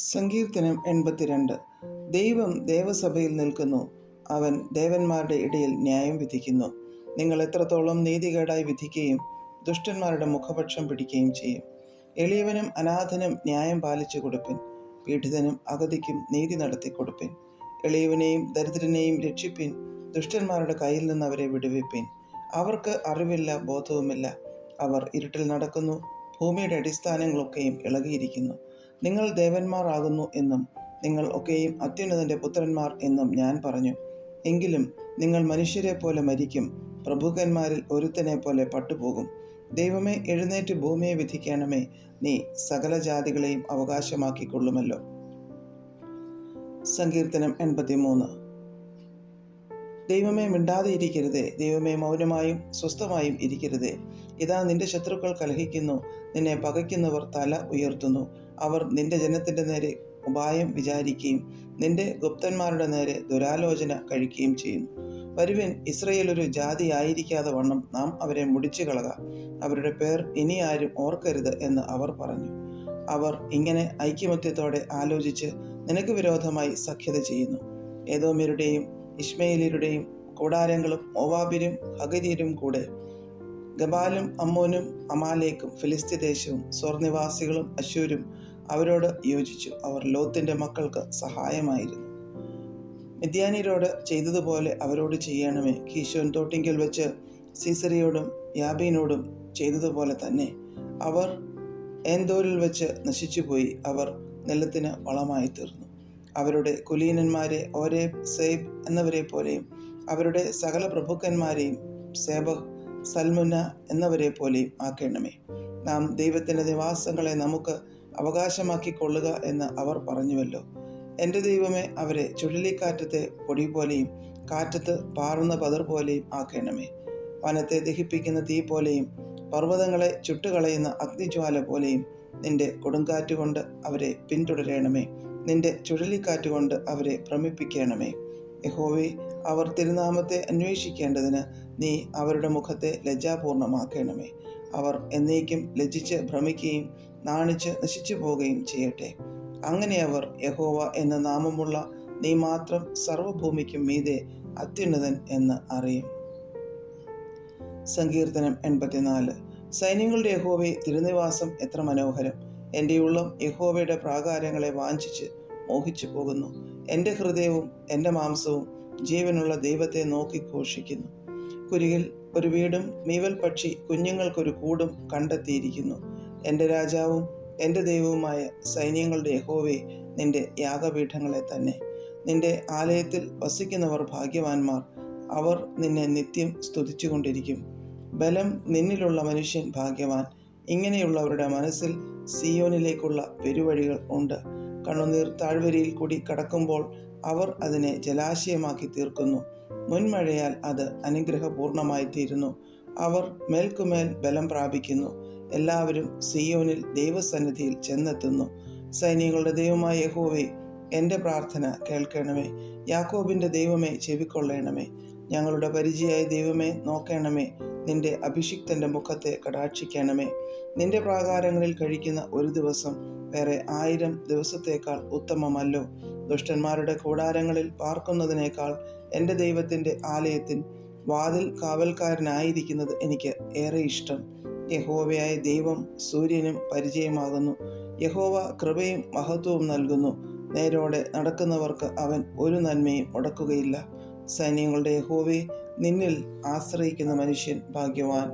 സങ്കീർത്തനം 82. ദൈവം ദേവസഭയിൽ നിൽക്കുന്നു, അവൻ ദേവന്മാരുടെ ഇടയിൽ ന്യായം വിധിക്കുന്നു. നിങ്ങൾ എത്രത്തോളം നീതികേടായി വിധിക്കുകയും ദുഷ്ടന്മാരുടെ മുഖപക്ഷം പിടിക്കുകയും ചെയ്യും. എളിയവനും അനാഥനും ന്യായം പാലിച്ചു കൊടുപ്പിൻ, പീഡിതനും അഗതിക്കും നീതി നടത്തി കൊടുപ്പിൻ. എളിയവനെയും ദരിദ്രനെയും രക്ഷിപ്പിൻ, ദുഷ്ടന്മാരുടെ കയ്യിൽ നിന്ന് അവരെ വിടുവിപ്പിൻ. അവർക്ക് അറിവില്ല, ബോധവുമില്ല. അവർ ഇരുട്ടിൽ നടക്കുന്നു, ഭൂമിയുടെ അടിസ്ഥാനങ്ങളൊക്കെയും ഇളകിയിരിക്കുന്നു. നിങ്ങൾ ദേവന്മാർ ആകുന്നു എന്നും നിങ്ങൾ ഒക്കെയും അത്യുന്നതൻ്റെ പുത്രന്മാർ എന്നും ഞാൻ പറഞ്ഞു. എങ്കിലും നിങ്ങൾ മനുഷ്യരെ പോലെ മരിക്കും, പ്രഭുക്കന്മാരിൽ ഒരുത്തനെ പോലെ പട്ടുപോകും. ദൈവമേ, എഴുന്നേറ്റ് ഭൂമിയെ വിധിക്കണമേ, നീ സകല ജാതികളെയും അവകാശമാക്കിക്കൊള്ളുമല്ലോ. സങ്കീർത്തനം 83. ദൈവമേ, മിണ്ടാതെ ഇരിക്കരുതേ, ദൈവമേ, മൗനമായും സ്വസ്ഥമായും ഇരിക്കരുതേ. ഇതാ, നിന്റെ ശത്രുക്കൾ കലഹിക്കുന്നു, നിന്നെ പകയ്ക്കുന്നവർ തല ഉയർത്തുന്നു. അവർ നിന്റെ ജനത്തിൻ്റെ നേരെ ഉപായം വിചാരിക്കുകയും നിന്റെ ഗുപ്തന്മാരുടെ നേരെ ദുരാലോചന കഴിക്കുകയും ചെയ്യുന്നു. വരുവിൻ, ഇസ്രയേൽ ഒരു ജാതി ആയിരിക്കാതെ വണ്ണം നാം അവരെ മുടിച്ചു കളക. അവരുടെ പേർ ഇനി ആരും ഓർക്കരുത് എന്ന് അവർ പറഞ്ഞു. അവർ ഇങ്ങനെ ഐക്യമത്യത്തോടെ ആലോചിച്ച് നിനക്ക് വിരോധമായി സഖ്യത ചെയ്യുന്നു. ഏദോമ്യരുടെയും ഇശ്മയേല്യരുടെയും കൂടാരങ്ങളും മോവാബ്യരും ഹഗര്യരും കൂടെ ഗബാലും അമ്മോനും അമാലേക്കും ഫിലിസ്ത്യ ദേശവും സ്വർനിവാസികളും അശ്ശൂരും അവരോട് യോജിച്ചു. അവർ ലോത്തിന്റെ മക്കൾക്ക് സഹായമായിരുന്നു. മിദ്യാന്യരോട് ചെയ്തതുപോലെ അവരോട് ചെയ്യണമേ. കീശോൻ തോട്ടിങ്കൽ വെച്ച് സീസരയോടും യാബീനോടും ചെയ്തതുപോലെ തന്നെ. അവർ ഏന്തോരിൽ വെച്ച് നശിച്ചുപോയി, അവർ നിലത്തിന് വളമായി തീർന്നു. അവരുടെ കുലീനന്മാരെ ഓരേബ്, സേബ് എന്നവരെ പോലെയും അവരുടെ സകല പ്രഭുക്കന്മാരെയും സേബഹ്, സൽമുന്ന എന്നവരെ പോലെയും ആക്കണമേ. നാം ദൈവത്തിൻ്റെ നിവാസങ്ങളെ നമുക്ക് അവകാശമാക്കിക്കൊള്ളുക എന്ന് അവർ പറഞ്ഞുവല്ലോ. എൻ്റെ ദൈവമേ, അവരെ ചുഴലിക്കാറ്റത്തെ പൊടി പോലെയും കാറ്റത്ത് പാറുന്ന പതിർ പോലെയും ആക്കണമേ. വനത്തെ ദഹിപ്പിക്കുന്ന തീ പോലെയും പർവ്വതങ്ങളെ ചുട്ടുകളയുന്ന അഗ്നിജ്വാല പോലെയും നിന്റെ കൊടുങ്കാറ്റുകൊണ്ട് അവരെ പിന്തുടരണമേ. നിന്റെ ചുഴലിക്കാറ്റുകൊണ്ട് അവരെ ഭ്രമിപ്പിക്കണമേ. യഹോവേ, അവർ തിരുനാമത്തെ അന്വേഷിക്കേണ്ടതിന് നീ അവരുടെ മുഖത്തെ ലജ്ജാപൂർണമാക്കണമേ. അവർ എന്നേക്കും ലജ്ജിച്ച് ഭ്രമിക്കുകയും നാണിച്ച് നശിച്ചു പോവുകയും ചെയ്യട്ടെ. അങ്ങനെ അവർ യഹോവ എന്ന നാമമുള്ള നീ മാത്രം സർവ്വഭൂമിക്കും മീതെ അത്യുന്നതൻ എന്ന് അറിയും. സങ്കീർത്തനം 84. സൈന്യങ്ങളുടെ യഹോവേ, തിരുനിവാസം എത്ര മനോഹരം! എൻ്റെ ഉള്ളം യഹോവയുടെ പ്രാകാരങ്ങളെ വാഞ്ചിച്ച് മോഹിച്ചു പോകുന്നു. എൻ്റെ ഹൃദയവും എൻ്റെ മാംസവും ജീവനുള്ള ദൈവത്തെ നോക്കി ഘോഷിക്കുന്നു. കുരികിൽ ഒരു വീടും മീവൽ പക്ഷി കുഞ്ഞുങ്ങൾക്കൊരു കൂടും കണ്ടെത്തിയിരിക്കുന്നു. എൻ്റെ രാജാവും എൻ്റെ ദൈവവുമായ സൈന്യങ്ങളുടെ യഹോവേ, നിൻ്റെ യാഗപീഠങ്ങളെ തന്നെ. നിൻ്റെ ആലയത്തിൽ വസിക്കുന്നവർ ഭാഗ്യവാന്മാർ, അവർ നിന്നെ നിത്യം സ്തുതിച്ചുകൊണ്ടിരിക്കും. ബലം നിന്നിലുള്ള മനുഷ്യൻ ഭാഗ്യവാൻ. ഇങ്ങനെയുള്ളവരുടെ മനസ്സിൽ സിയോനിലേക്കുള്ള പെരുവഴികൾ ഉണ്ട്. കണ്ണുനീർ താഴ്വരയിൽ കൂടി കടക്കുമ്പോൾ അവർ അതിനെ ജലാശയമാക്കി തീർക്കുന്നു. മുൻമഴയാൽ അത് അനുഗ്രഹപൂർണമായി തീരുന്നു. അവർ മേൽക്കുമേൽ ബലം പ്രാപിക്കുന്നു. എല്ലാവരും സിയോനിൽ ദൈവസന്നിധിയിൽ ചെന്നെത്തുന്നു. സൈന്യങ്ങളുടെ ദൈവമായ യഹോവേ, എൻ്റെ പ്രാർത്ഥന കേൾക്കണമേ. യാക്കോബിൻ്റെ ദൈവമേ, ചെവിക്കൊള്ളണമേ. ഞങ്ങളുടെ പരിചയായ ദൈവമേ, നോക്കണമേ. നിന്റെ അഭിഷിക്തൻ്റെ മുഖത്തെ കടാക്ഷിക്കണമേ. നിന്റെ പ്രാകാരങ്ങളിൽ കഴിക്കുന്ന ഒരു ദിവസം വേറെ 1000 ദിവസത്തേക്കാൾ ഉത്തമമല്ലോ. ദുഷ്ടന്മാരുടെ കൂടാരങ്ങളിൽ പാർക്കുന്നതിനേക്കാൾ എൻ്റെ ദൈവത്തിൻ്റെ ആലയത്തിൽ വാതിൽ കാവൽക്കാരനായിരിക്കുന്നത് എനിക്ക് ഏറെ ഇഷ്ടം. യഹോവയായ ദൈവം സൂര്യനും പരിചയമാകുന്നു. യഹോവ കൃപയും മഹത്വവും നൽകുന്നു. നേരോടെ നടക്കുന്നവർക്ക് അവൻ ഒരു നന്മയും മുടക്കുകയില്ല. സൈന്യങ്ങളുടെ യഹോവേ, നിന്നിൽ ആശ്രയിക്കുന്ന മനുഷ്യൻ ഭാഗ്യവാൻ.